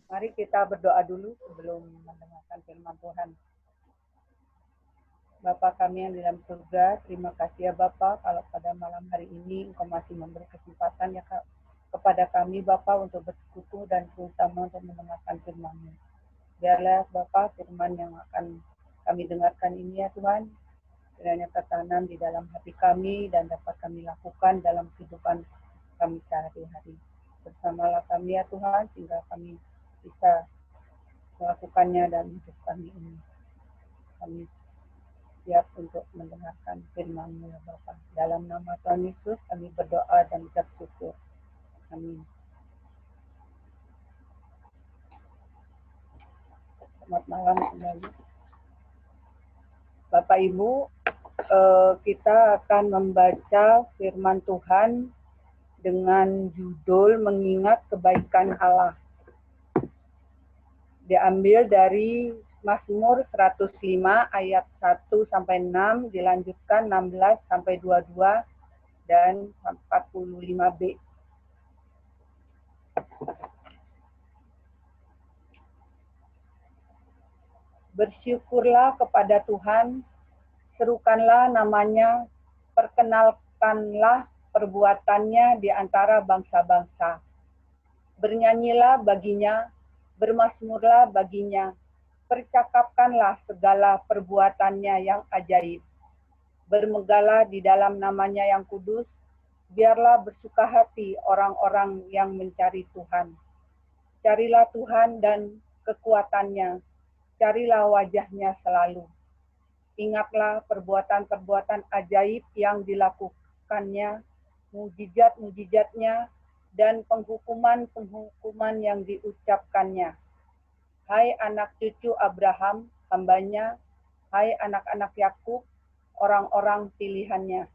Mari kita berdoa dulu sebelum mendengarkan firman Tuhan. Bapa kami yang di dalam surga, terima kasih ya Bapa, kalau pada malam hari ini Engkau masih memberi kesempatan ya Kak, kepada kami Bapa untuk bersekutu dan terutama untuk mendengarkan firman-Mu. Biarlah Bapa firman yang akan kami dengarkan ini ya Tuhan, kiranya tertanam di dalam hati kami dan dapat kami lakukan dalam kehidupan kami sehari-hari. Bersamalah kami ya Tuhan, sehingga kami bisa melakukannya dalam hidup kami ini. Kami siap untuk mendengarkan firman-Mu ya Bapa. Dalam nama Tuhan Yesus kami berdoa dan bersyukur. Amin. Selamat malam kembali. Bapak Ibu, kita akan membaca firman Tuhan dengan judul Mengingat Kebaikan Allah. Diambil dari Mazmur 105 ayat 1 sampai 6, dilanjutkan 16 sampai 22 dan 45b. Bersyukurlah kepada Tuhan, serukanlah namanya, perkenalkanlah perbuatannya di antara bangsa-bangsa. Bernyanyilah baginya, bermazmurlah baginya, percakapkanlah segala perbuatannya yang ajaib. Bermegahlah di dalam namanya yang kudus, biarlah bersuka hati orang-orang yang mencari Tuhan. Carilah Tuhan dan kekuatannya, carilah wajahnya selalu. Ingatlah perbuatan-perbuatan ajaib yang dilakukannya, mujizat-mujizatnya, dan penghukuman-penghukuman yang diucapkannya. Hai anak cucu Abraham, hambanya, hai anak-anak Yakub, orang-orang pilihannya.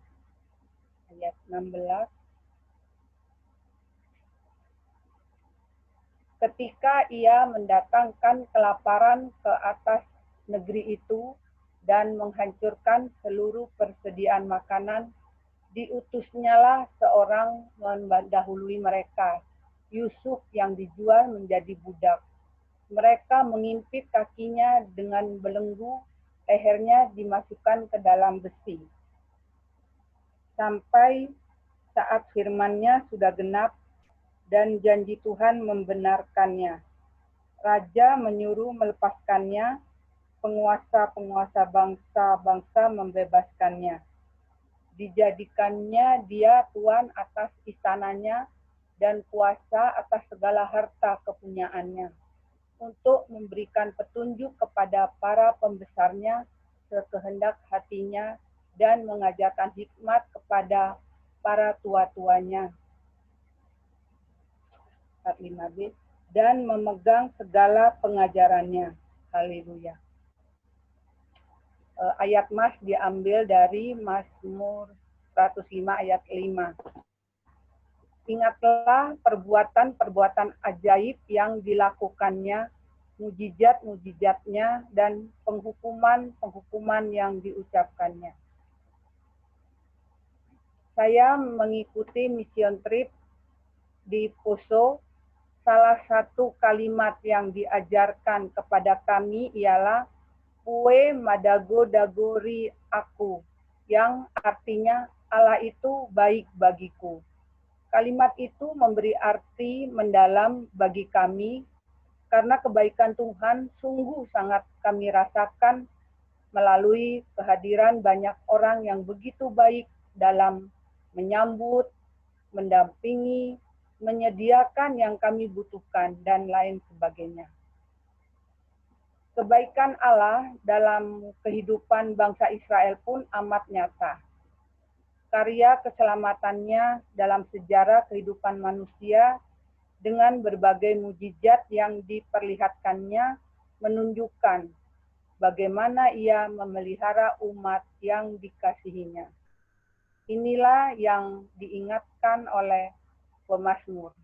Ayat 16. Ketika ia mendatangkan kelaparan ke atas negeri itu dan menghancurkan seluruh persediaan makanan, diutusnyalah seorang mendahului mereka, Yusuf yang dijual menjadi budak. Mereka mengimpit kakinya dengan belenggu, lehernya dimasukkan ke dalam besi. Sampai saat firman-Nya sudah genap dan janji Tuhan membenarkannya. Raja menyuruh melepaskannya, penguasa-penguasa bangsa-bangsa membebaskannya. Dijadikannya dia tuan atas istananya dan kuasa atas segala harta kepunyaannya, untuk memberikan petunjuk kepada para pembesarnya sekehendak hatinya dan mengajarkan hikmat kepada para tua-tuanya. 45b, dan memegang segala pengajarannya. Haleluya. Ayat Mas diambil dari Mazmur 105 ayat 5. Ingatlah perbuatan-perbuatan ajaib yang dilakukannya, mujizat-mujizatnya, dan penghukuman-penghukuman yang diucapkannya. Saya mengikuti mission trip di Poso. Salah satu kalimat yang diajarkan kepada kami ialah Pue Madago Dagori Aku, yang artinya Allah itu baik bagiku. Kalimat itu memberi arti mendalam bagi kami, karena kebaikan Tuhan sungguh sangat kami rasakan melalui kehadiran banyak orang yang begitu baik dalam menyambut, mendampingi, menyediakan yang kami butuhkan, dan lain sebagainya. Kebaikan Allah dalam kehidupan bangsa Israel pun amat nyata. Karya keselamatannya dalam sejarah kehidupan manusia dengan berbagai mujizat yang diperlihatkannya menunjukkan bagaimana ia memelihara umat yang dikasihinya. Inilah yang diingatkan oleh pemazmur.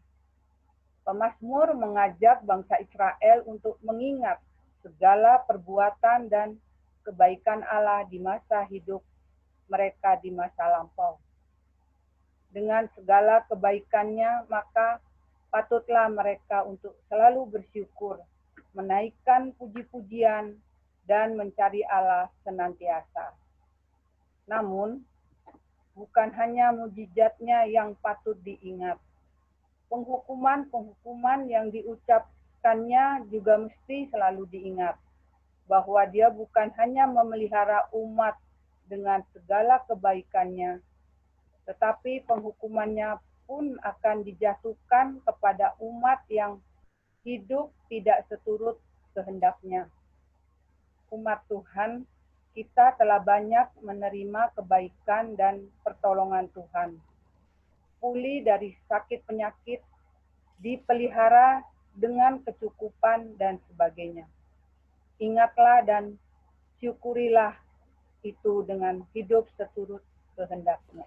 Pemazmur mengajak bangsa Israel untuk mengingat segala perbuatan dan kebaikan Allah di masa hidup mereka di masa lampau. Dengan segala kebaikannya, maka patutlah mereka untuk selalu bersyukur, menaikkan puji-pujian, dan mencari Allah senantiasa. Namun, bukan hanya mujizatnya yang patut diingat. Penghukuman-penghukuman yang diucapkannya juga mesti selalu diingat, bahwa dia bukan hanya memelihara umat dengan segala kebaikannya, tetapi penghukumannya pun akan dijatuhkan kepada umat yang hidup tidak seturut kehendaknya. Umat Tuhan, kita telah banyak menerima kebaikan dan pertolongan Tuhan. Pulih dari sakit penyakit, dipelihara dengan kecukupan dan sebagainya. Ingatlah dan syukurilah itu dengan hidup seturut kehendaknya.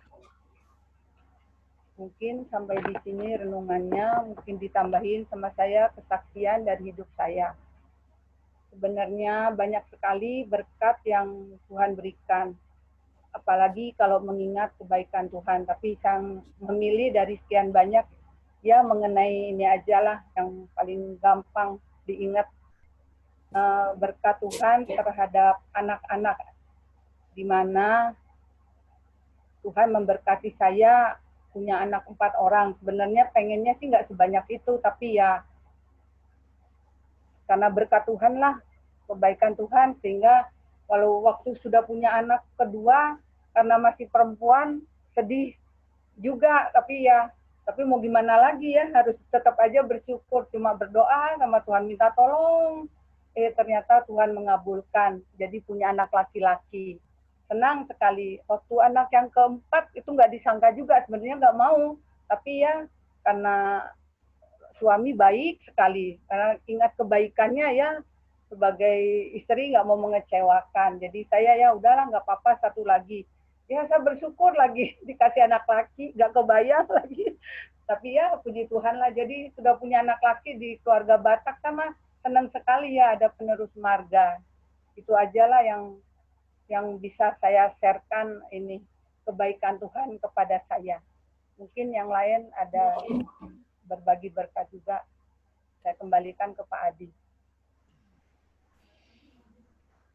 Mungkin sampai di sini renungannya, mungkin ditambahin sama saya kesaksian dari hidup saya. Sebenarnya banyak sekali berkat yang Tuhan berikan, apalagi kalau mengingat kebaikan Tuhan. Tapi saya memilih dari sekian banyak, ya mengenai ini aja lah yang paling gampang diingat, berkat Tuhan terhadap anak-anak, di mana Tuhan memberkati saya punya anak 4 orang. Sebenarnya pengennya sih nggak sebanyak itu, tapi ya karena berkat Tuhan lah, kebaikan Tuhan, sehingga walau waktu sudah punya anak kedua, karena masih perempuan, sedih juga, tapi mau gimana lagi ya, harus tetap aja bersyukur, cuma berdoa sama Tuhan, minta tolong. Ternyata Tuhan mengabulkan, jadi punya anak laki-laki. Senang sekali. Waktu anak yang keempat itu nggak disangka juga, sebenarnya nggak mau, tapi ya karena suami baik sekali, karena ingat kebaikannya ya, sebagai istri nggak mau mengecewakan. Jadi saya ya udahlah, nggak apa-apa, satu lagi. Ya saya bersyukur lagi dikasih anak laki, nggak kebayang lagi. Tapi ya puji Tuhan lah, jadi sudah punya anak laki di keluarga Batak, sama senang sekali ya ada penerus marga. Itu aja lah yang bisa saya sharekan, ini kebaikan Tuhan kepada saya. Mungkin yang lain ada berbagi berkat juga, saya kembalikan ke Pak Adi.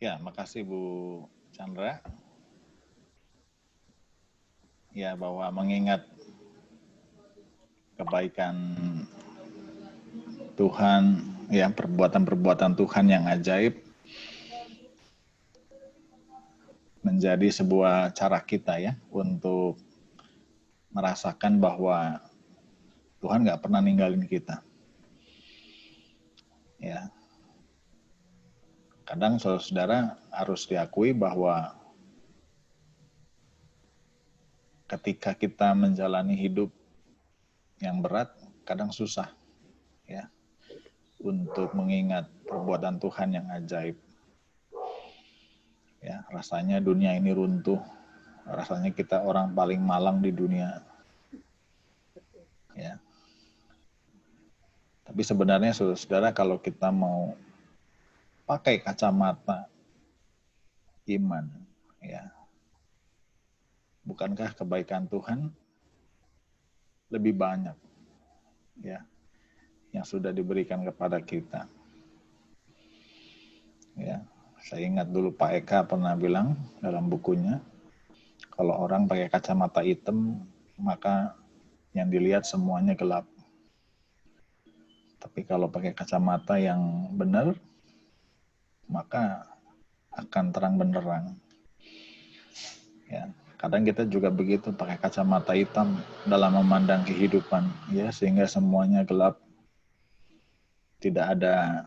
Ya, makasih Bu Chandra. Ya, bahwa mengingat kebaikan Tuhan, ya perbuatan-perbuatan Tuhan yang ajaib menjadi sebuah cara kita ya untuk merasakan bahwa Tuhan nggak pernah ninggalin kita. Ya, kadang saudara-saudara harus diakui bahwa ketika kita menjalani hidup yang berat, kadang susah ya untuk mengingat perbuatan Tuhan yang ajaib. Ya, rasanya dunia ini runtuh, rasanya kita orang paling malang di dunia. Ya. Tapi sebenarnya saudara-saudara, kalau kita mau pakai kacamata iman, ya, bukankah kebaikan Tuhan lebih banyak, ya, yang sudah diberikan kepada kita? Ya, saya ingat dulu Pak Eka pernah bilang dalam bukunya, kalau orang pakai kacamata hitam, maka yang dilihat semuanya gelap. Tapi kalau pakai kacamata yang benar, maka akan terang benderang. Ya, kadang kita juga begitu, pakai kacamata hitam dalam memandang kehidupan, ya, sehingga semuanya gelap, tidak ada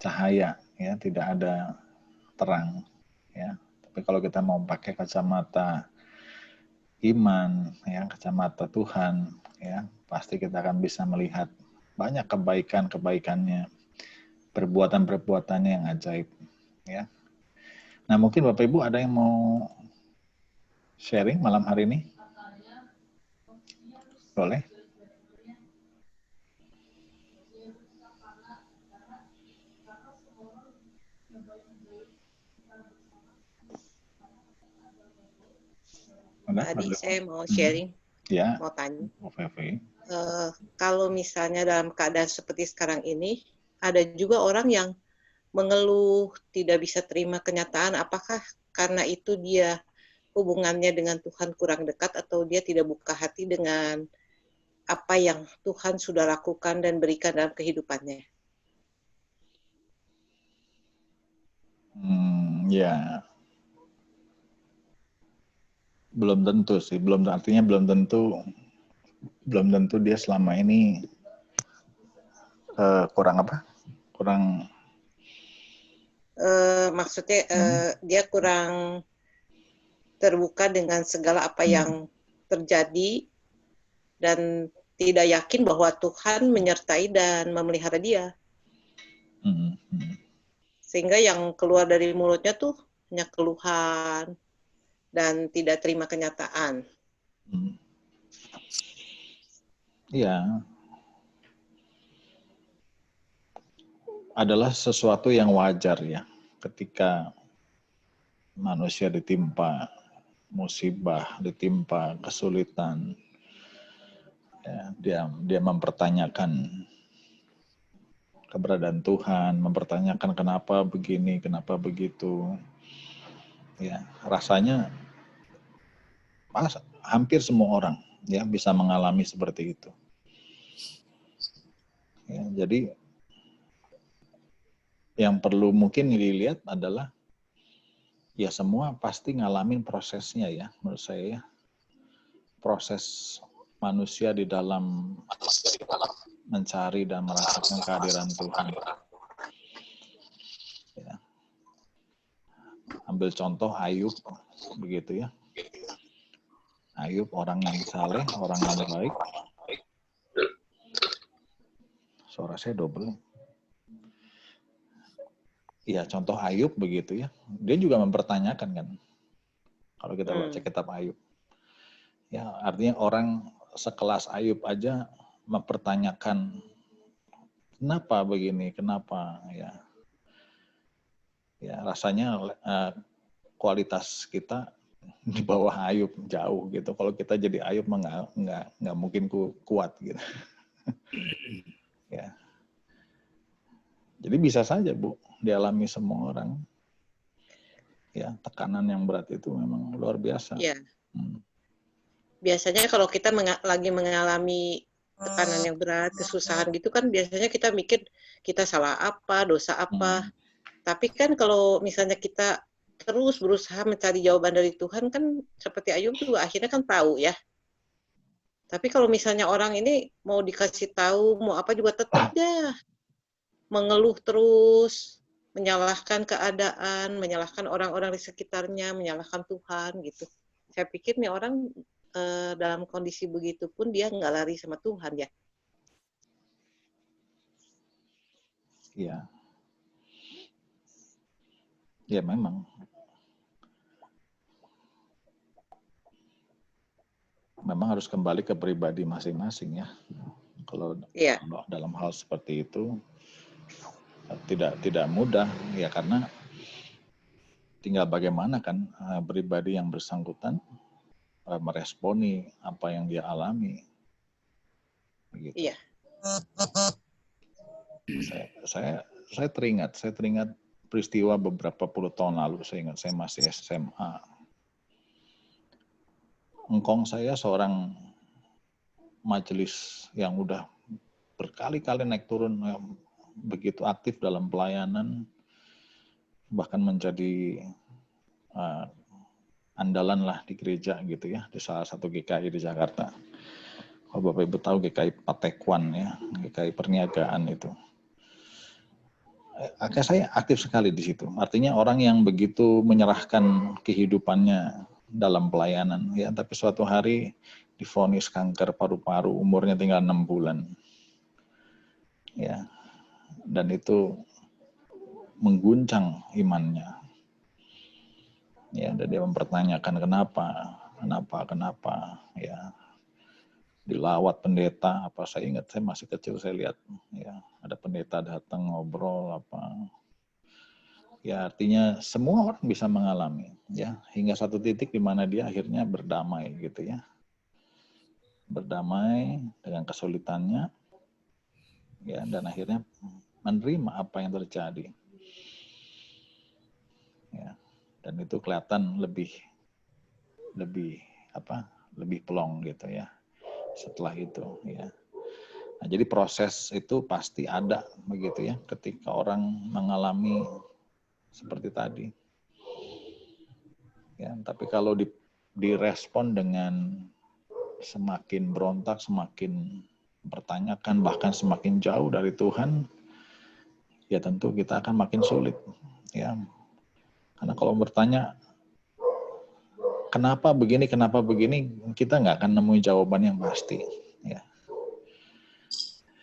cahaya, ya, tidak ada terang, ya. Tapi kalau kita mau pakai kacamata iman, ya, kacamata Tuhan, ya, pasti kita akan bisa melihat banyak kebaikan-kebaikannya, perbuatan-perbuatannya yang ajaib, ya. Nah, mungkin Bapak Ibu ada yang mau sharing malam hari ini? Boleh? Tadi saya mau sharing, ya, mau tanya. OVV. kalau misalnya dalam keadaan seperti sekarang ini, ada juga orang yang mengeluh, tidak bisa terima kenyataan, apakah karena itu dia hubungannya dengan Tuhan kurang dekat atau dia tidak buka hati dengan apa yang Tuhan sudah lakukan dan berikan dalam kehidupannya. Ya, belum tentu sih, artinya belum tentu dia selama ini kurang apa? Kurang maksudnya dia kurang terbuka dengan segala apa yang terjadi dan tidak yakin bahwa Tuhan menyertai dan memelihara dia. Sehingga yang keluar dari mulutnya tuh hanya keluhan dan tidak terima kenyataan. Iya. Adalah sesuatu yang wajar ya ketika manusia ditimpa musibah, ditimpa kesulitan. Ya, dia mempertanyakan keberadaan Tuhan, mempertanyakan kenapa begini, kenapa begitu. Ya, rasanya hampir semua orang ya bisa mengalami seperti itu. Ya, jadi yang perlu mungkin dilihat adalah ya semua pasti ngalamin prosesnya ya menurut saya ya. Proses manusia di dalam mencari dan merasakan kehadiran Tuhan. Ya. Ambil contoh Ayub begitu ya. Ayub orang yang saleh, orang yang baik. Suara saya double. Iya, contoh Ayub begitu ya. Dia juga mempertanyakan kan. Kalau kita baca kitab Ayub. Ya, artinya orang sekelas Ayub aja mempertanyakan kenapa begini, kenapa ya. Ya, rasanya kualitas kita di bawah Ayub jauh gitu. Kalau kita jadi Ayub nggak mungkin kuat gitu. Ya. Jadi bisa saja Bu dialami semua orang. Ya, tekanan yang berat itu memang luar biasa. Ya. Biasanya kalau kita lagi mengalami tekanan yang berat, kesusahan gitu kan biasanya kita mikir kita salah apa, dosa apa. Tapi kan kalau misalnya kita terus berusaha mencari jawaban dari Tuhan kan seperti Ayub juga akhirnya kan tahu ya. Tapi kalau misalnya orang ini mau dikasih tahu, mau apa juga tetap dia mengeluh terus, menyalahkan keadaan, menyalahkan orang-orang di sekitarnya, menyalahkan Tuhan gitu. Saya pikir nih orang dalam kondisi begitu pun dia nggak lari sama Tuhan ya. Iya. Ya memang. Memang harus kembali ke pribadi masing-masing ya. Kalau dalam hal seperti itu tidak mudah ya karena tinggal bagaimana kan pribadi yang bersangkutan meresponi apa yang dia alami. Begitu. Iya. Saya teringat peristiwa beberapa puluh tahun lalu. Saya ingat saya masih SMA. Engkong saya seorang majelis yang udah berkali-kali naik turun, begitu aktif dalam pelayanan, bahkan menjadi andalan lah di gereja gitu ya, di salah satu GKI di Jakarta. Kalau Bapak Ibu tahu GKI Patekuan ya, GKI Perniagaan itu. Saya aktif sekali di situ. Artinya orang yang begitu menyerahkan kehidupannya dalam pelayanan ya, tapi suatu hari divonis kanker paru-paru, umurnya tinggal 6 bulan. Ya. Dan itu mengguncang imannya. Ya, dan dia mempertanyakan kenapa ya. Dilawat pendeta, apa saya ingat saya masih kecil saya lihat ya, ada pendeta datang ngobrol apa. Ya, artinya semua orang bisa mengalami ya, hingga satu titik di mana dia akhirnya berdamai gitu ya. berdamai dengan kesulitannya, ya, dan akhirnya menerima apa yang terjadi. Ya, dan itu kelihatan lebih plong gitu ya setelah itu ya. Nah, jadi proses itu pasti ada begitu ya ketika orang mengalami seperti tadi. Ya, tapi kalau direspon dengan semakin berontak, semakin mempertanyakan, bahkan semakin jauh dari Tuhan, ya tentu kita akan makin sulit. Ya, karena kalau bertanya kenapa begini, kita nggak akan nemuin jawaban yang pasti. Ya.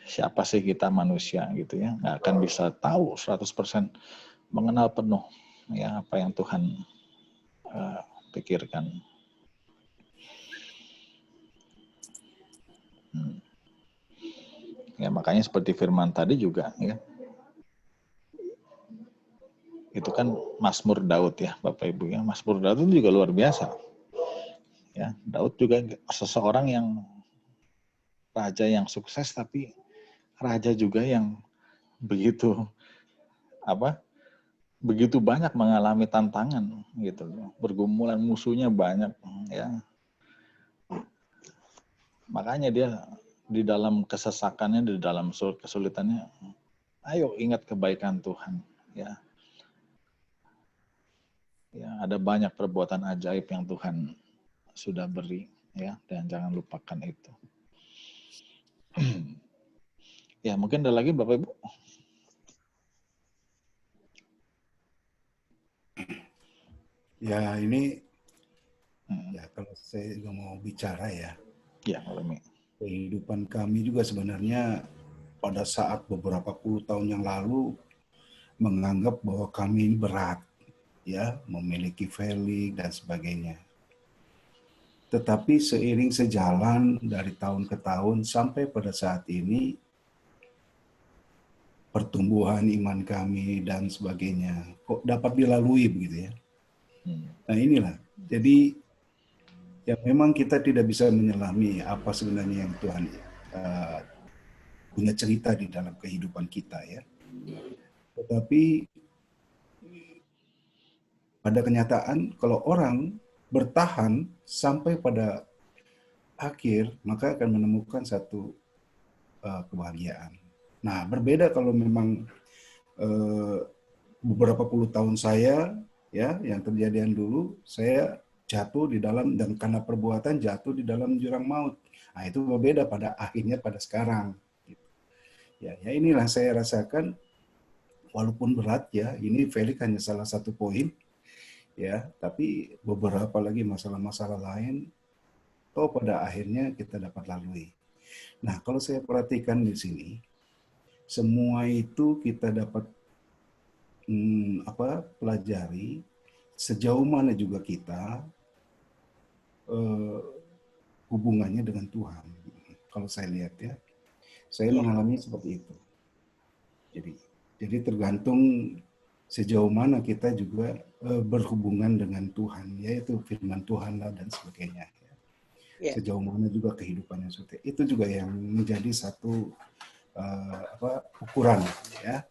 Siapa sih kita manusia gitu ya, nggak akan bisa tahu 100% mengenal penuh ya apa yang Tuhan pikirkan. Ya makanya seperti firman tadi juga ya, itu kan Mazmur Daud ya Bapak Ibu ya, Mazmur Daud itu juga luar biasa ya. Daud juga seseorang yang raja yang sukses, tapi raja juga yang begitu banyak mengalami tantangan gitu, bergumulan musuhnya banyak ya. Makanya dia di dalam kesesakannya, di dalam kesulitannya, ayo ingat kebaikan Tuhan ya. Ya, ada banyak perbuatan ajaib yang Tuhan sudah beri ya, dan jangan lupakan itu. Ya, mungkin ada lagi Bapak Ibu. Ya, ini ya kalau saya juga mau bicara ya. Ya, Pak. Kehidupan kami juga sebenarnya pada saat beberapa puluh tahun yang lalu menganggap bahwa kami ini berat, ya, memiliki value dan sebagainya. Tetapi seiring sejalan dari tahun ke tahun sampai pada saat ini, pertumbuhan iman kami dan sebagainya kok dapat dilalui begitu ya. Nah inilah, jadi ya memang kita tidak bisa menyelami apa sebenarnya yang Tuhan punya cerita di dalam kehidupan kita ya. Tetapi pada kenyataan kalau orang bertahan sampai pada akhir, maka akan menemukan satu kebahagiaan. Nah, berbeda kalau memang beberapa puluh tahun saya ya yang kejadian dulu, saya jatuh di dalam, dan karena perbuatan jatuh di dalam jurang maut. Nah, itu berbeda pada akhirnya pada sekarang. Ya inilah saya rasakan, walaupun berat ya, ini Felix hanya salah satu poin ya, tapi beberapa lagi masalah-masalah lain, toh pada akhirnya kita dapat lalui. Nah, kalau saya perhatikan di sini, semua itu kita dapat pelajari sejauh mana juga kita hubungannya dengan Tuhan. Kalau saya lihat ya, saya mengalami seperti itu. Jadi tergantung sejauh mana kita juga berhubungan dengan Tuhan, yaitu firman Tuhan lah dan sebagainya. Sejauh mana juga kehidupannya seperti itu juga yang menjadi satu ukuran ya,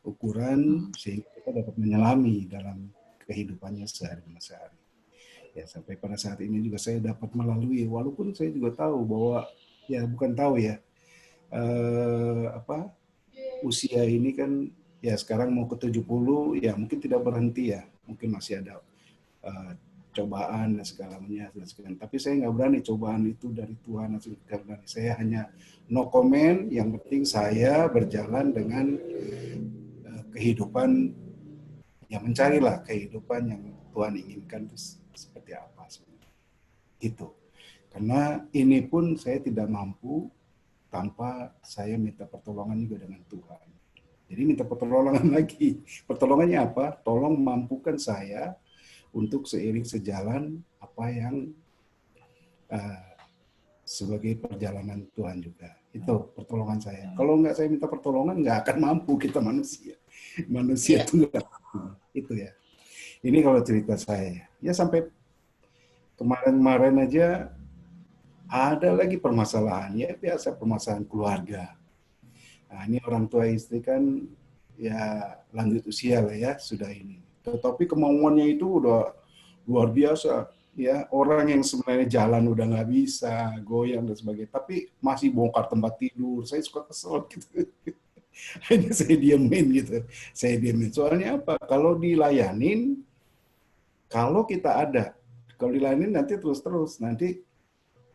ukuran sehingga kita dapat menyelami dalam kehidupannya sehari-hari. Ya sampai pada saat ini juga saya dapat melalui, walaupun saya juga tahu bahwa ya bukan tahu ya, usia ini kan ya sekarang mau ke 70 ya, mungkin tidak berhenti ya, mungkin masih ada cobaan dan segalanya. Tapi saya nggak berani, cobaan itu dari Tuhan, karena saya hanya no comment. Yang penting saya berjalan dengan kehidupan yang mencarilah kehidupan yang Tuhan inginkan itu seperti apa itu. Karena ini pun saya tidak mampu tanpa saya minta pertolongan juga dengan Tuhan. Jadi minta pertolongan lagi. Pertolongannya apa? Tolong mampukan saya untuk seiring sejalan apa yang sebagai perjalanan Tuhan juga. Itu pertolongan saya. Kalau nggak saya minta pertolongan, nggak akan mampu kita manusia. Manusia itu nggak mampu. Itu ya. Ini kalau cerita saya. Ya sampai kemarin-kemarin aja Ada lagi permasalahannya, biasa permasalahan keluarga. Nah, ini orang tua istri kan ya lanjut usia lah ya, sudah ini. Tetapi kemauannya itu udah luar biasa. Ya, orang yang sebenarnya jalan udah nggak bisa, goyang dan sebagainya, tapi masih bongkar tempat tidur. Saya suka kesel gitu. Hanya saya diemin gitu. Saya diemin. Soalnya apa? Kalau dilayanin, kalau kita ada, kalau dilayanin nanti terus-terus. Nanti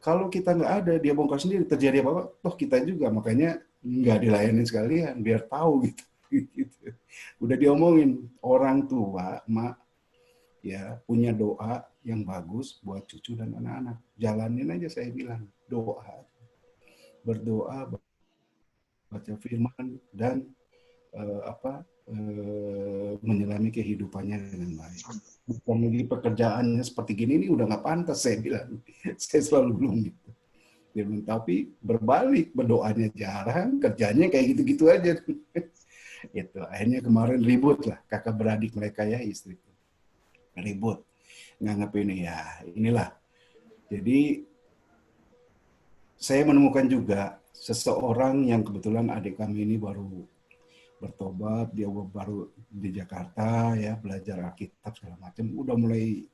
kalau kita nggak ada, dia bongkar sendiri, terjadi apa-apa, toh kita juga. Makanya nggak dilayanin sekalian, biar tahu gitu. Gitu. Udah diomongin, orang tua, mak, ya punya doa yang bagus buat cucu dan anak-anak. Jalanin aja saya bilang, doa. Berdoa, baca firman, dan menyelami kehidupannya dengan baik. Bukan lagi pekerjaannya seperti gini, ini udah nggak pantas saya bilang. Saya selalu bilang gitu. Tapi berbalik, berdoanya jarang, kerjanya kayak gitu-gitu aja. Itu akhirnya kemarin ribut lah, kakak beradik mereka ya, istriku. Ribut. Nganggap ini ya, inilah. Jadi saya menemukan juga seseorang yang kebetulan adik kami ini baru bertobat, dia baru di Jakarta ya, belajar Alkitab segala macam, udah mulai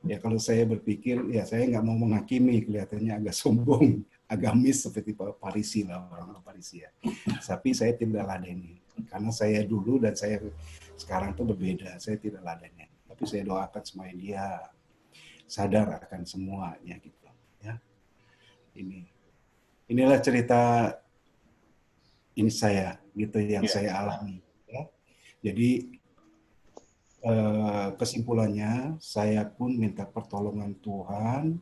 ya, kalau saya berpikir ya saya nggak mau menghakimi, kelihatannya agak sombong, agamis seperti Parisi lah, orang-orang Parisi ya. Tapi saya tidak ladeni, karena saya dulu dan saya sekarang tuh berbeda, saya tidak ladeni. Tapi saya doakan supaya dia sadar akan semuanya gitu ya. Inilah cerita ini saya gitu yang saya alami ya. Jadi kesimpulannya saya pun minta pertolongan Tuhan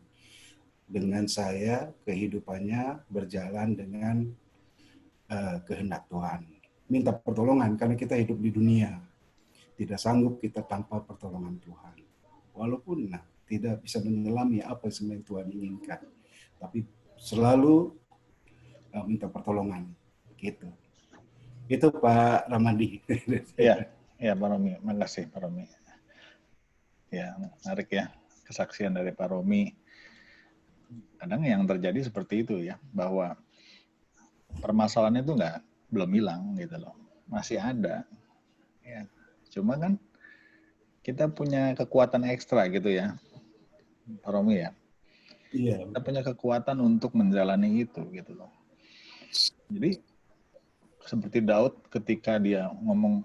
dengan saya kehidupannya berjalan dengan kehendak Tuhan. Minta pertolongan karena kita hidup di dunia. Tidak sanggup kita tanpa pertolongan Tuhan. Walaupun tidak bisa menyelami apa yang sebenarnya Tuhan inginkan. Tapi selalu minta pertolongan. Gitu. Itu Pak Ramadi. Ya, Pak Romi. Makasih Pak Romi. Ya, menarik ya kesaksian dari Pak Romi. Kadang yang terjadi seperti itu ya, bahwa permasalahan itu belum hilang gitu loh. Masih ada. Ya. Cuma kan kita punya kekuatan ekstra gitu ya, Pak Romi ya. Iya. Kita punya kekuatan untuk menjalani itu gitu loh. Jadi seperti Daud ketika dia ngomong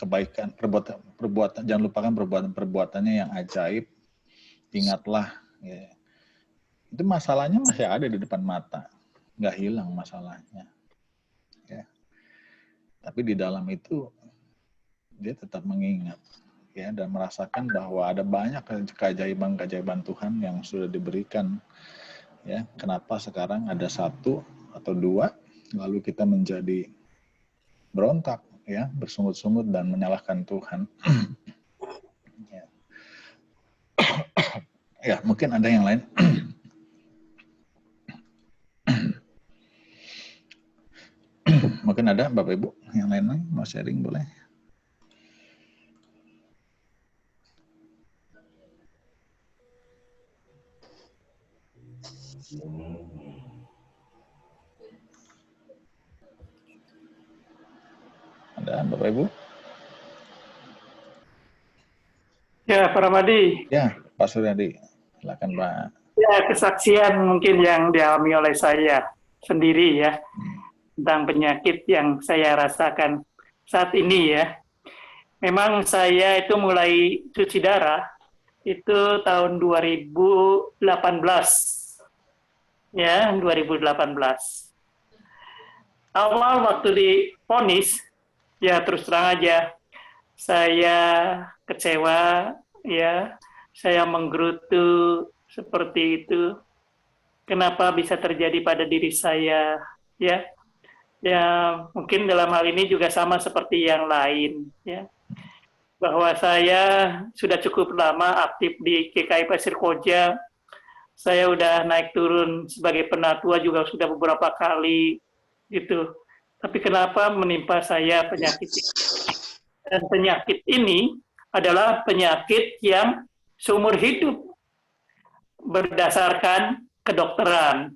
kebaikan, perbuatan, jangan lupakan perbuatannya yang ajaib, ingatlah. Ya. Itu masalahnya masih ada di depan mata, nggak hilang masalahnya. Ya. Tapi di dalam itu dia tetap mengingat ya, dan merasakan bahwa ada banyak keajaiban Tuhan yang sudah diberikan ya. Kenapa sekarang ada satu atau dua lalu kita menjadi berontak ya, bersungut-sungut dan menyalahkan Tuhan. Ya. Ya, mungkin ada yang lain. Mungkin ada Bapak Ibu yang lain mau sharing, boleh? Ada Bapak Ibu? Ya, Pak Ramadi. Ya, Pak Suryadi. Silakan Pak. Ya, kesaksian mungkin yang dialami oleh saya sendiri ya, tentang penyakit yang saya rasakan saat ini ya. Memang saya itu mulai cuci darah itu tahun 2018. Ya, 2018. Awal waktu divonis, ya terus terang aja, saya kecewa, ya, saya menggerutu seperti itu. Kenapa bisa terjadi pada diri saya, ya? Ya, mungkin dalam hal ini juga sama seperti yang lain, ya. Bahwa saya sudah cukup lama aktif di GKI Pasir Koja. Saya udah naik turun sebagai penatua juga sudah beberapa kali, gitu. Tapi kenapa menimpa saya penyakit ini? Dan penyakit ini adalah penyakit yang seumur hidup. berdasarkan kedokteran.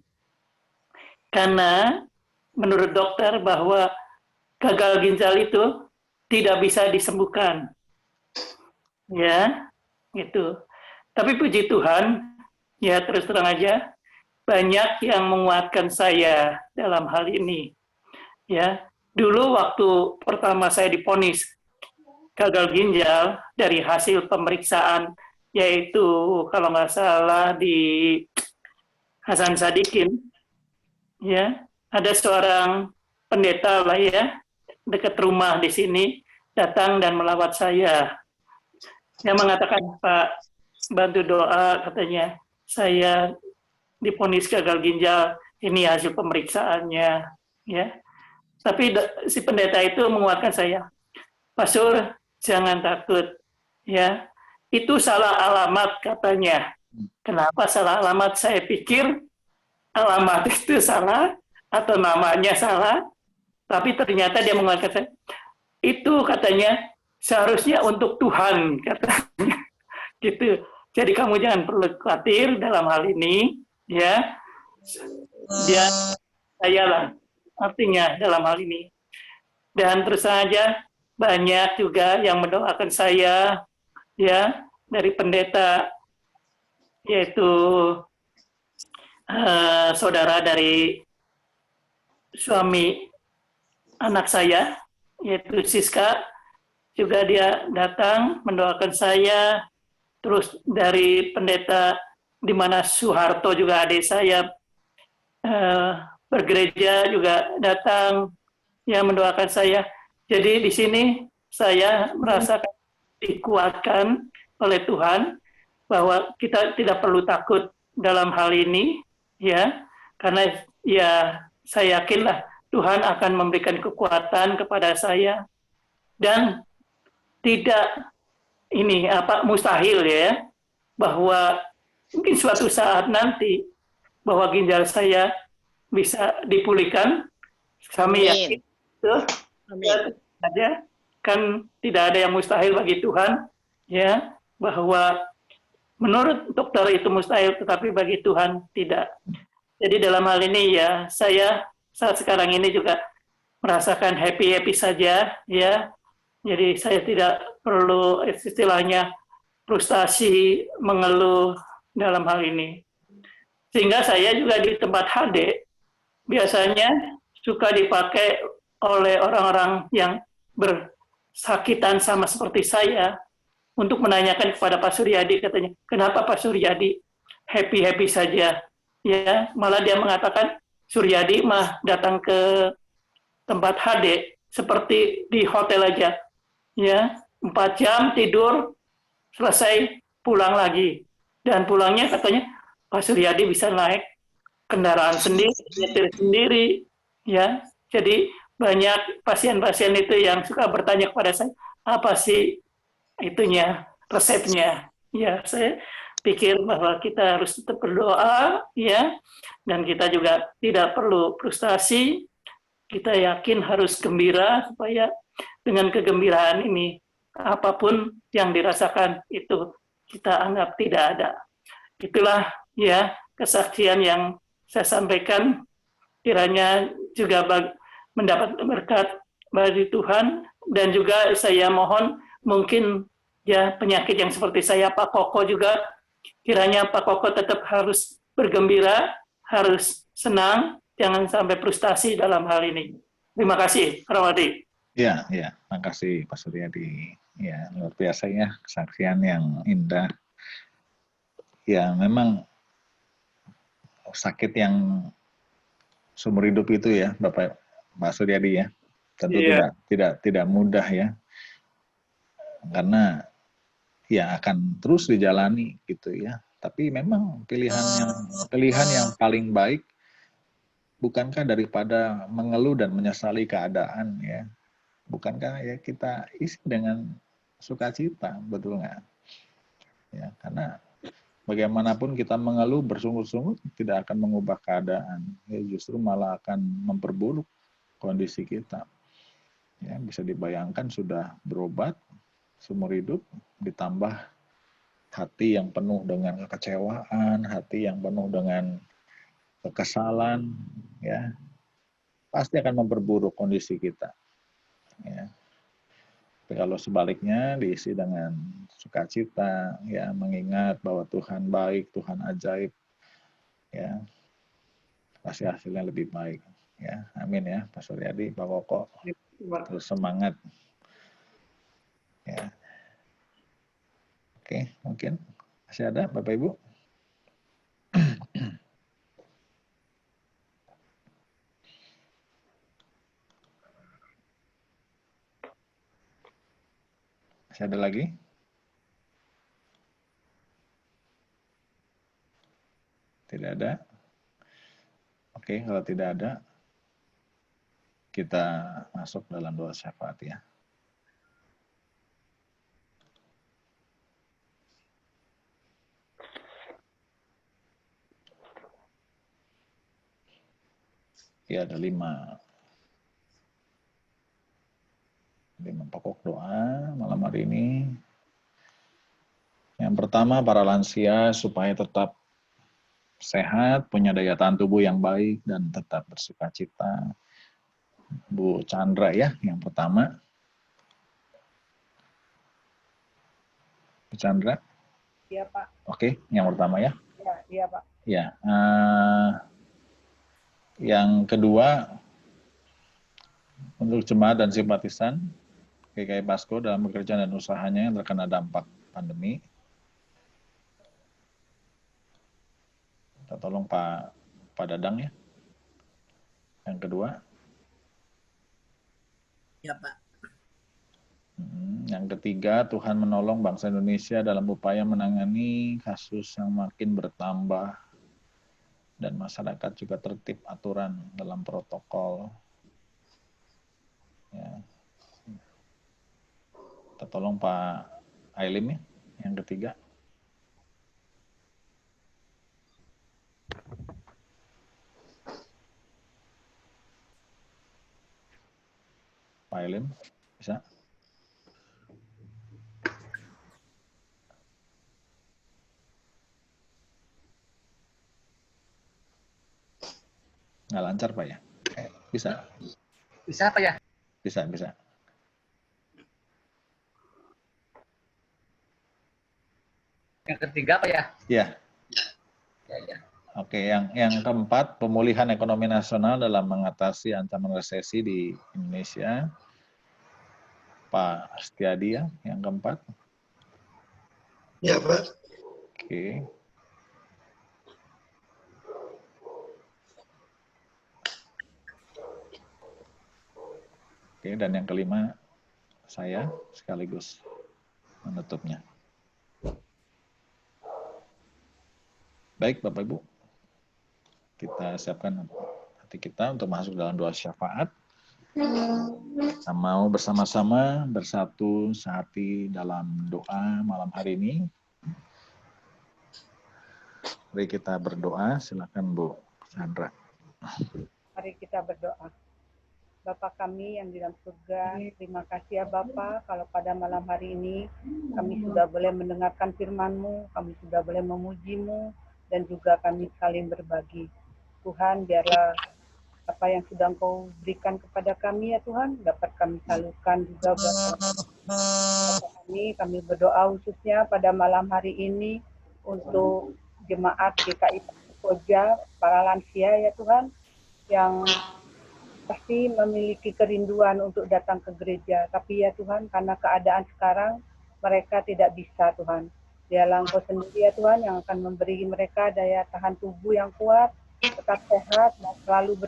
Karena menurut dokter bahwa gagal ginjal itu tidak bisa disembuhkan. Ya, itu. Tapi puji Tuhan, ya terus terang aja, banyak yang menguatkan saya dalam hal ini. Ya, dulu waktu pertama saya divonis gagal ginjal dari hasil pemeriksaan, yaitu kalau nggak salah di Hasan Sadikin, ya ada seorang pendeta lah ya dekat rumah di sini datang dan melawat saya. Dia mengatakan, Pak, bantu doa, katanya saya divonis gagal ginjal, ini hasil pemeriksaannya, ya. Tapi si pendeta itu menguatkan saya, Pastor, jangan takut, ya. Itu salah alamat katanya. Kenapa salah alamat? Saya pikir alamat itu salah atau namanya salah, tapi ternyata dia menguatkan saya. Itu katanya seharusnya untuk Tuhan, katanya. Gitu. Jadi kamu jangan perlu khawatir dalam hal ini, ya. Dia saya lah artinya dalam hal ini. Dan terus saja banyak juga yang mendoakan saya, ya, dari pendeta, yaitu saudara dari suami anak saya, yaitu Siska, juga dia datang mendoakan saya. Terus dari pendeta di mana Soeharto juga adik saya bergereja juga datang yang mendoakan saya. Jadi di sini saya merasa dikuatkan oleh Tuhan bahwa kita tidak perlu takut dalam hal ini, ya, karena ya saya yakinlah Tuhan akan memberikan kekuatan kepada saya dan tidak ini mustahil ya bahwa mungkin suatu saat nanti bahwa ginjal saya bisa dipulihkan. Kami yakin itu saja, kan tidak ada yang mustahil bagi Tuhan, ya, bahwa menurut dokter itu mustahil, tetapi bagi Tuhan tidak. Jadi dalam hal ini ya saya saat sekarang ini juga merasakan happy saja, ya. Jadi saya tidak perlu istilahnya frustasi, mengeluh dalam hal ini. Sehingga saya juga di tempat HD biasanya suka dipakai oleh orang-orang yang bersakitan sama seperti saya untuk menanyakan kepada Pak Suryadi, katanya, kenapa Pak Suryadi happy saja? Ya, malah dia mengatakan Suryadi mah datang ke tempat HD seperti di hotel aja. Ya, 4 jam tidur, selesai pulang lagi. Dan pulangnya katanya Pak Suryadi bisa naik kendaraan sendiri, nyetir sendiri, ya. Jadi banyak pasien-pasien itu yang suka bertanya kepada saya, apa sih itunya, resepnya? Ya, saya pikir bahwa kita harus tetap berdoa, ya, dan kita juga tidak perlu frustasi. Kita yakin harus gembira supaya dengan kegembiraan ini apapun yang dirasakan itu kita anggap tidak ada. Itulah ya kesaksian yang saya sampaikan, kiranya juga mendapat berkat dari Tuhan. Dan juga saya mohon mungkin ya penyakit yang seperti saya, Pak Koko juga, kiranya Pak Koko tetap harus bergembira, harus senang, jangan sampai frustasi dalam hal ini. Terima kasih, Rawadi. Ya, makasih Pak Suryadi. Ya, luar biasa ya kesaksian yang indah. Ya, memang sakit yang seumur hidup itu ya, Pak Suryadi ya, tentu tidak mudah ya, karena ya akan terus dijalani gitu ya. Tapi memang pilihan yang paling baik, bukankah daripada mengeluh dan menyesali keadaan ya, bukankah ya kita isi dengan sukacita, betul nggak? Ya, karena bagaimanapun kita mengeluh bersungut-sungut tidak akan mengubah keadaan, ya justru malah akan memperburuk kondisi kita. Ya, bisa dibayangkan sudah berobat seumur hidup, ditambah hati yang penuh dengan kekecewaan, hati yang penuh dengan kekesalan, ya, pasti akan memperburuk kondisi kita. Ya. Tapi kalau sebaliknya diisi dengan sukacita, ya, mengingat bahwa Tuhan baik, Tuhan ajaib, ya, pasti hasilnya lebih baik. Ya, amin ya, Pak Suryadi, Pak Koko, terus semangat. Ya. Oke, mungkin masih ada Bapak Ibu? Masih ada lagi? Tidak ada? Oke, kalau tidak ada, kita masuk dalam doa syafaat ya. Ya, ada 5 pokok doa malam hari ini. Yang pertama, para lansia supaya tetap sehat, punya daya tahan tubuh yang baik, dan tetap bersukacita. Bu Chandra ya, yang pertama. Bu Chandra? Iya, Pak. Oke, yang pertama ya. Iya, Pak. Ya, yang kedua, untuk jemaat dan simpatisan GKI Pasko dalam pekerjaan dan usahanya yang terkena dampak pandemi. Kita tolong Pak Dadang ya. Yang kedua. Ya, Pak. Yang ketiga, Tuhan menolong bangsa Indonesia dalam upaya menangani kasus yang makin bertambah dan masyarakat juga tertib aturan dalam protokol. Ya. Kita tolong Pak Ailim ya, yang ketiga. Pak Ailim, bisa? Nggak lancar Pak ya? Bisa? Bisa Pak ya? Bisa, bisa. Yang ketiga Pak ya? Iya. Ya. Oke, yang keempat, pemulihan ekonomi nasional dalam mengatasi ancaman resesi di Indonesia. Pak Setiadi ya, yang keempat. Ya, Pak. Oke. Oke, dan yang kelima, saya sekaligus menutupnya. Baik, Bapak Ibu. Kita siapkan hati kita untuk masuk dalam doa syafaat. Kita mau bersama-sama bersatu sehati dalam doa malam hari ini. Mari kita berdoa, silakan Bu Chandra. Mari kita berdoa. Bapa kami yang di dalam surga, terima kasih ya Bapa, kalau pada malam hari ini kami sudah boleh mendengarkan firman-Mu, kami sudah boleh memuji-Mu, dan juga kami saling berbagi. Tuhan, biarlah apa yang sudah Engkau berikan kepada kami ya Tuhan, dapat kami salurkan juga buat kami berdoa khususnya pada malam hari ini untuk jemaat GKI Koja, para lansia ya Tuhan, yang pasti memiliki kerinduan untuk datang ke gereja. Tapi ya Tuhan, karena keadaan sekarang, mereka tidak bisa Tuhan. Dialah Engkau sendiri ya Tuhan yang akan memberi mereka daya tahan tubuh yang kuat, tetap sehat, dan selalu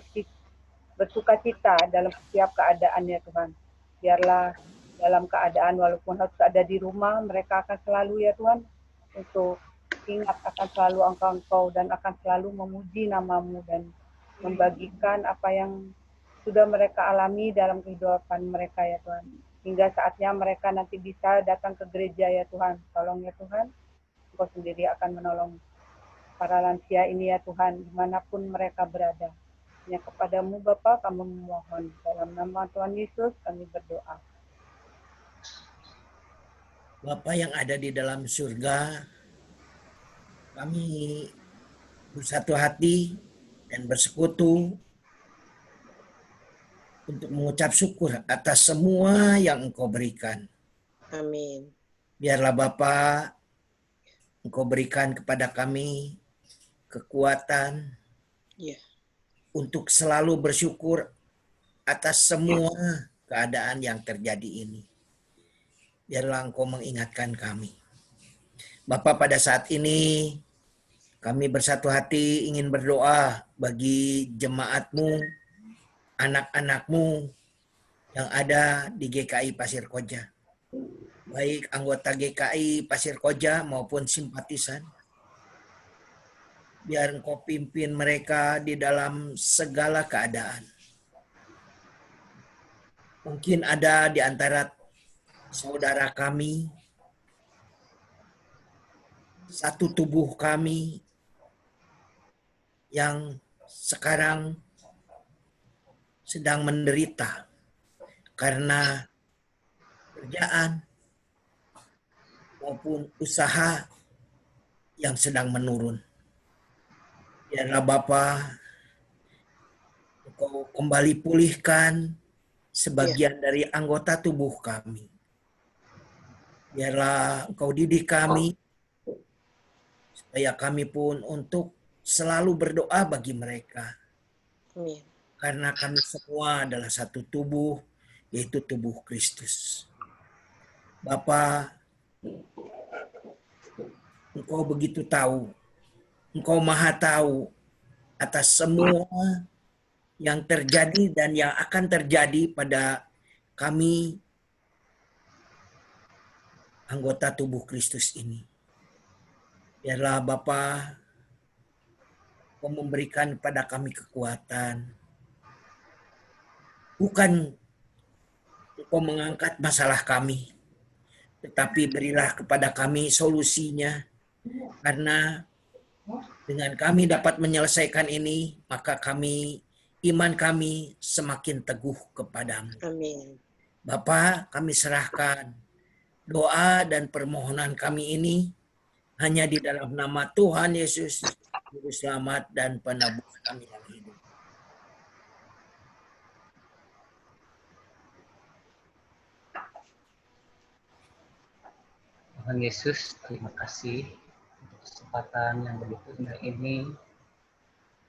bersukacita dalam setiap keadaan ya Tuhan. Biarlah dalam keadaan walaupun harus ada di rumah, mereka akan selalu ya Tuhan, untuk ingat akan selalu Engkau dan akan selalu memuji nama-Mu dan membagikan apa yang sudah mereka alami dalam kehidupan mereka ya Tuhan. Hingga saatnya mereka nanti bisa datang ke gereja ya Tuhan. Tolong ya Tuhan, Engkau sendiri akan menolong para lansia ini ya Tuhan, dimanapun mereka berada. Hanya kepadamu Bapa kami memohon. Dalam nama Tuhan Yesus kami berdoa. Bapa yang ada di dalam surga, kami bersatu hati dan bersekutu untuk mengucap syukur atas semua yang Engkau berikan. Amin. Biarlah Bapa, Engkau berikan kepada kami kekuatan Ya. untuk selalu bersyukur atas semua keadaan yang terjadi ini. Biarlah Engkau mengingatkan kami. Bapa, pada saat ini kami bersatu hati ingin berdoa bagi jemaat-Mu, anak-anak-Mu yang ada di GKI Pasir Koja. Baik anggota GKI Pasir Koja maupun simpatisan. Biar Engkau pimpin mereka di dalam segala keadaan. Mungkin ada di antara saudara kami, satu tubuh kami yang sekarang sedang menderita karena kerjaan maupun usaha yang sedang menurun. Biarlah Bapa, Engkau kembali pulihkan sebagian dari anggota tubuh kami. Biarlah Engkau didik kami, supaya kami pun untuk selalu berdoa bagi mereka. Amin. Karena kami semua adalah satu tubuh, yaitu tubuh Kristus. Bapa, Engkau begitu tahu, Engkau maha tahu atas semua yang terjadi dan yang akan terjadi pada kami, anggota tubuh Kristus ini. Biarlah Bapa, Engkau memberikan kepada kami kekuatan. Bukan Engkau mengangkat masalah kami, tetapi berilah kepada kami solusinya. Karena dengan kami dapat menyelesaikan ini, maka iman kami semakin teguh kepadamu. Amin. Bapa, kami serahkan doa dan permohonan kami ini hanya di dalam nama Tuhan Yesus, Juru Selamat dan Penebus kami yang hidup. Tuhan Yesus, terima kasih untuk kesempatan yang begitu indah ini.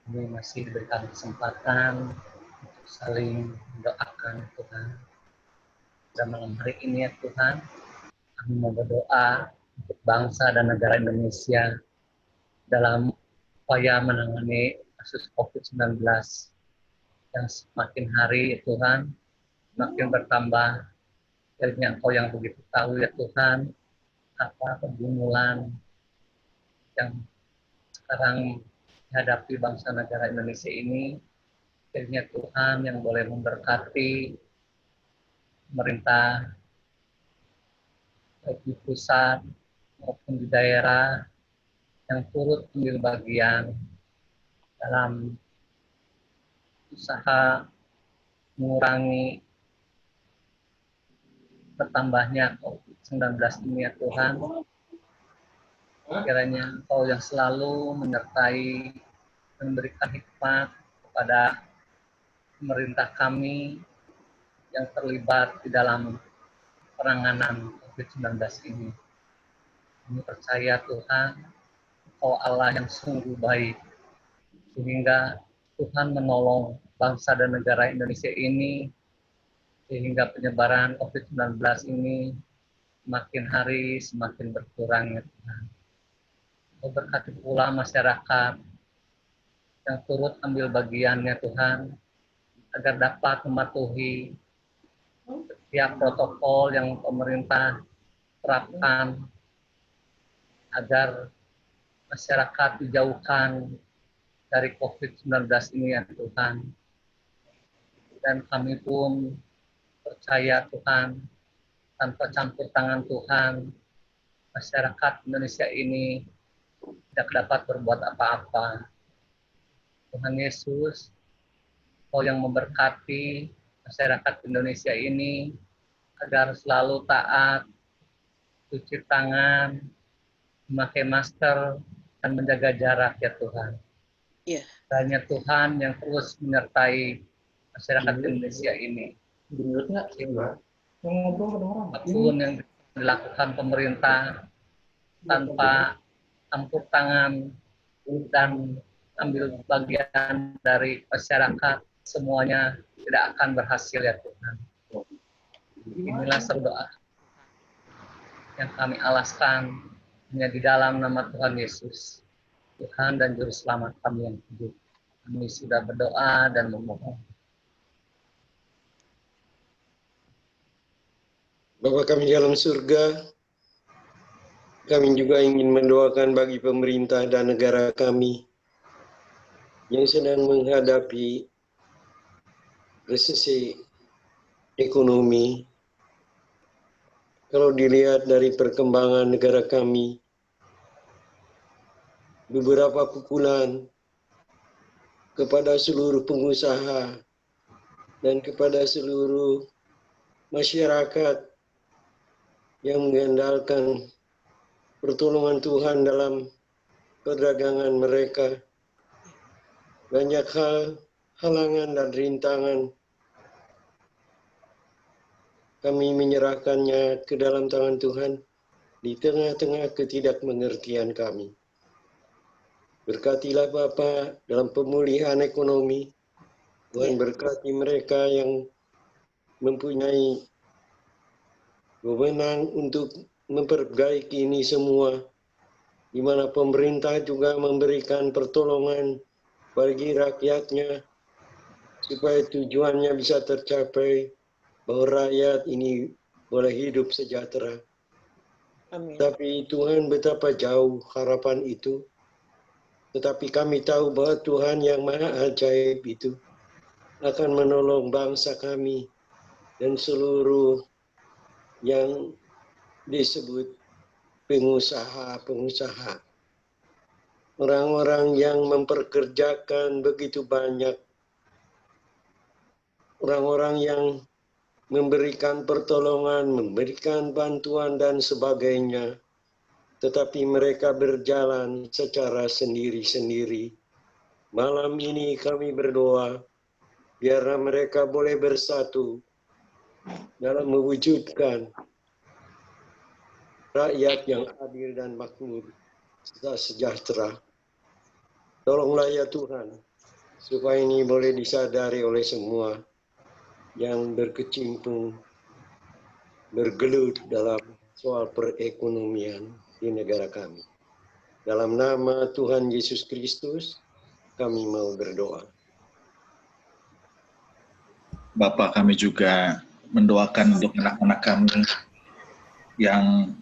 Kami masih diberikan kesempatan untuk saling mendoakan Tuhan. Dan malam hari ini ya Tuhan, kami mau berdoa untuk bangsa dan negara Indonesia dalam upaya menangani kasus COVID-19 yang semakin hari ya Tuhan, semakin bertambah. Kiranya Engkau yang begitu tahu ya Tuhan, apa pergumulan yang sekarang dihadapi bangsa negara Indonesia ini. Kiranya Tuhan yang boleh memberkati pemerintah baik di pusat maupun di daerah yang turut ambil bagian dalam usaha mengurangi bertambahnya COVID-19 ini ya Tuhan. Kiranya Engkau yang selalu menyertai dan memberikan hikmat kepada pemerintah kami yang terlibat di dalam penanganan COVID-19 ini. Kami percaya Tuhan, Engkau Allah yang sungguh baik, sehingga Tuhan menolong bangsa dan negara Indonesia ini, sehingga penyebaran COVID-19 ini semakin hari semakin berkurang ya Tuhan. Engkau berkati pula masyarakat yang turut ambil bagiannya Tuhan, agar dapat mematuhi setiap protokol yang pemerintah terapkan, agar masyarakat dijauhkan dari COVID-19 ini ya Tuhan. Dan kami pun percaya Tuhan, tanpa campur tangan Tuhan, masyarakat Indonesia ini tidak dapat berbuat apa-apa. Tuhan Yesus, Kau yang memberkati masyarakat Indonesia ini agar selalu taat, cuci tangan, memakai masker, dan menjaga jarak ya Tuhan. Iya. Hanya Tuhan yang terus menyertai masyarakat Indonesia ini. Apapun yang dilakukan pemerintah tanpa campur tangan dan ambil bagian dari masyarakat, semuanya tidak akan berhasil ya Tuhan. Inilah seru doa yang kami alaskan hanya di dalam nama Tuhan Yesus, Tuhan dan Juru Selamat kami yang hidup. Kami sudah berdoa dan memohon. Bapa kami di dalam surga, kami juga ingin mendoakan bagi pemerintah dan negara kami yang sedang menghadapi resesi ekonomi. Kalau dilihat dari perkembangan negara kami, beberapa pukulan kepada seluruh pengusaha dan kepada seluruh masyarakat yang mengandalkan pertolongan Tuhan dalam perdagangan mereka. Banyak hal, halangan dan rintangan, kami menyerahkannya ke dalam tangan Tuhan di tengah-tengah ketidakmengertian kami. Berkatilah Bapa dalam pemulihan ekonomi. Tuhan berkati mereka yang mempunyai wewenang untuk memperbaiki ini semua, di mana pemerintah juga memberikan pertolongan bagi rakyatnya supaya tujuannya bisa tercapai, bahwa rakyat ini boleh hidup sejahtera. Amin. Tapi Tuhan betapa jauh harapan itu. Tetapi kami tahu bahwa Tuhan yang maha ajaib itu akan menolong bangsa kami dan seluruh yang disebut pengusaha-pengusaha. Orang-orang yang memperkerjakan begitu banyak. Orang-orang yang memberikan pertolongan, memberikan bantuan dan sebagainya. Tetapi mereka berjalan secara sendiri-sendiri. Malam ini kami berdoa, biarlah mereka boleh bersatu dalam mewujudkan rakyat yang adil dan makmur serta sejahtera. Tolonglah ya Tuhan, supaya ini boleh disadari oleh semua yang berkecimpung, bergelut dalam soal perekonomian di negara kami. Dalam nama Tuhan Yesus Kristus, kami mau berdoa. Bapak, kami juga mendoakan untuk anak-anak kami yang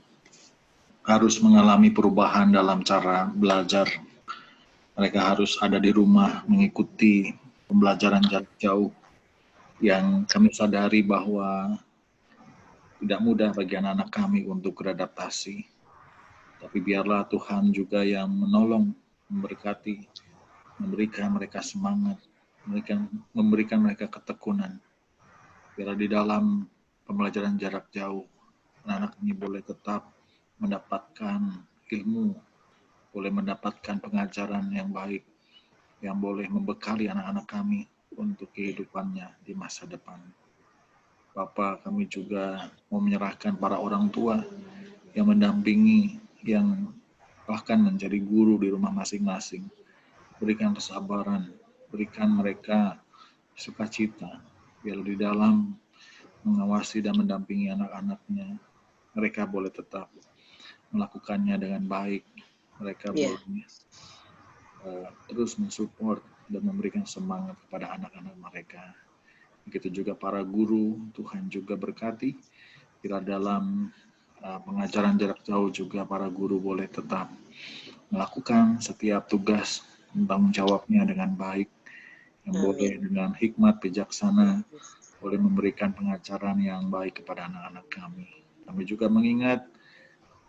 harus mengalami perubahan dalam cara belajar. Mereka harus ada di rumah mengikuti pembelajaran jarak jauh yang kami sadari bahwa tidak mudah bagi anak-anak kami untuk beradaptasi. Tapi biarlah Tuhan juga yang menolong, memberkati, memberikan mereka semangat, memberikan mereka ketekunan. Biarlah di dalam pembelajaran jarak jauh, anak-anak ini boleh tetap mendapatkan ilmu, boleh mendapatkan pengajaran yang baik, yang boleh membekali anak-anak kami untuk kehidupannya di masa depan. Bapak, kami juga mau menyerahkan para orang tua yang mendampingi, yang bahkan menjadi guru di rumah masing-masing. Berikan kesabaran, berikan mereka sukacita, biar di dalam mengawasi dan mendampingi anak-anaknya, mereka boleh tetap melakukannya dengan baik. Mereka boleh terus mensupport dan memberikan semangat kepada anak-anak mereka. Begitu juga para guru, Tuhan juga berkati. Bila dalam pengajaran jarak jauh juga para guru boleh tetap melakukan setiap tugas tanggung jawabnya dengan baik, yang boleh dengan hikmat bijaksana boleh memberikan pengajaran yang baik kepada anak-anak kami. Kami juga mengingat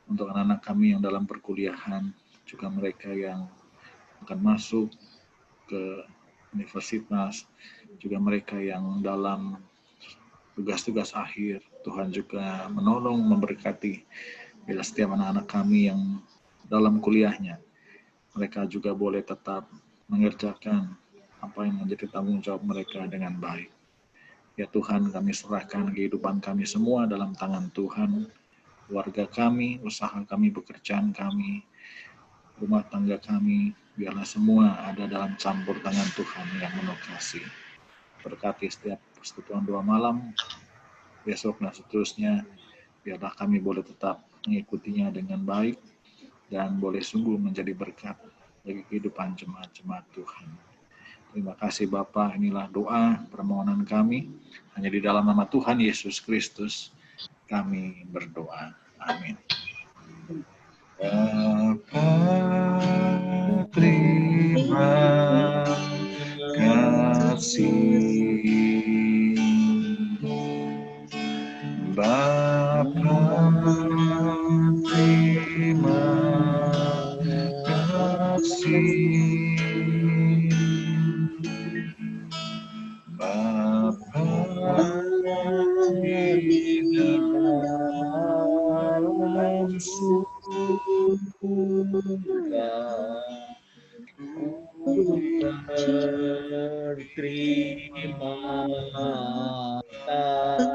untuk anak-anak kami yang dalam perkuliahan, juga mereka yang akan masuk ke universitas, juga mereka yang dalam tugas-tugas akhir. Tuhan juga menolong, memberkati Bila setiap anak-anak kami yang dalam kuliahnya, mereka juga boleh tetap mengerjakan apa yang menjadi tanggung jawab mereka dengan baik. Ya Tuhan, kami serahkan kehidupan kami semua dalam tangan Tuhan, keluarga kami, usaha kami, pekerjaan kami, rumah tangga kami, biarlah semua ada dalam campur tangan Tuhan yang penuh kasih. Berkati setiap persekutuan doa malam, besok dan seterusnya, biarlah kami boleh tetap mengikutinya dengan baik dan boleh sungguh menjadi berkat bagi kehidupan jemaat-jemaat Tuhan. Terima kasih Bapa, inilah doa permohonan kami. Hanya di dalam nama Tuhan Yesus Kristus kami berdoa. Amin. Bapa, terima kasih. Bapa, terima kasih. Bapa di dalam surga, berterima kasih.